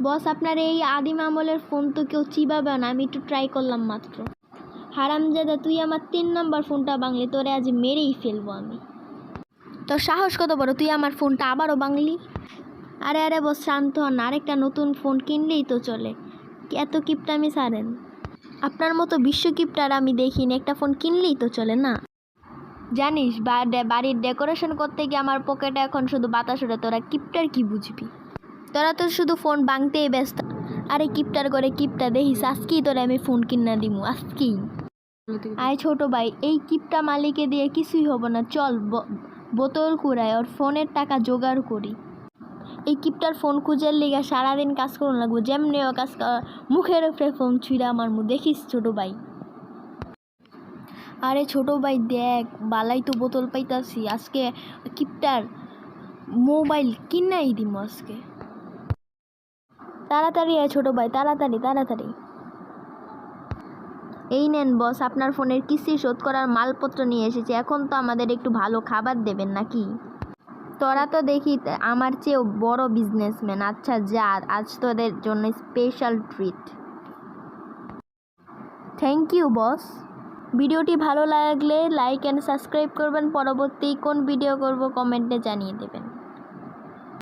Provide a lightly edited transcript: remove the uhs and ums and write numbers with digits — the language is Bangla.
বস আপনার এই আদিম আমলের ফোন তো কেউ চিবাবে না, আমি একটু ট্রাই করলাম মাত্র। হারামজাদা, তুই আমার 3 নম্বর ফোনটা বাংলি, তোরে আজ মেরেই ফেলবো আমি। তোর সাহস কত বড়, তুই আমার ফোনটা আবারও বাংলি? আরে বস শান্ত হন, আরেকটা নতুন ফোন কিনলেই তো চলে, এত কিপটামি ছাড়েন। আপনার মতো বিশ্ব কিপটার আমি দেখিনি, একটা ফোন কিনলেই তো চলে না। জানিস বাড়ির ডেকোরেশন করতে গিয়ে আমার পকেটে এখন শুধু বাতাস ওঠে, তোরা কিপটার কি বুঝবি? তোরা তো শুধু ফোন ভাঙতেই ব্যস্ত। আরে কিপটার করে কিপটা দেখিস, আজকেই তোরা আমি ফোন কিনা দিমু, আজকেই। আয় ছোট ভাই, এই কিপটা মালিকে দিয়ে কিছুই হবো না, চল বোতল কুড়ায় ওর ফোনের টাকা জোগাড় করি। এই কিপটার ফোন খুঁজের লিগা সারাদিন কাজ করুন লাগবো, যেমনি ও কাজ মুখের উপরে ফোন ছুঁড়া আমার মুখ, দেখিস ছোট ভাই। আরে ছোট ভাই দেখ, বালাই তো বোতল পাইতাছি, আজকে কিপটার মোবাইল কিনাই দিমু আজকে। তাড়াতাড়ি আয় ছোট ভাই, তাড়াতাড়ি। এই নেন বস, আপনার ফোনের কিস্তি শোধ করার মালপত্র নিয়ে এসেছি, এখন তো আমাদের একটু ভালো খাবার দেবেন নাকি? তোরা তো দেখি আমার চেয়েও বড় বিজনেসম্যান। আচ্ছা যা, আজ তোদের জন্য special treat. Thank you boss. ভিডিওটি ভালো লাগলে লাইক অ্যান্ড সাবস্ক্রাইব করবেন। পরবর্তী কোন ভিডিও করব কমেন্টে জানিয়ে দেবেন।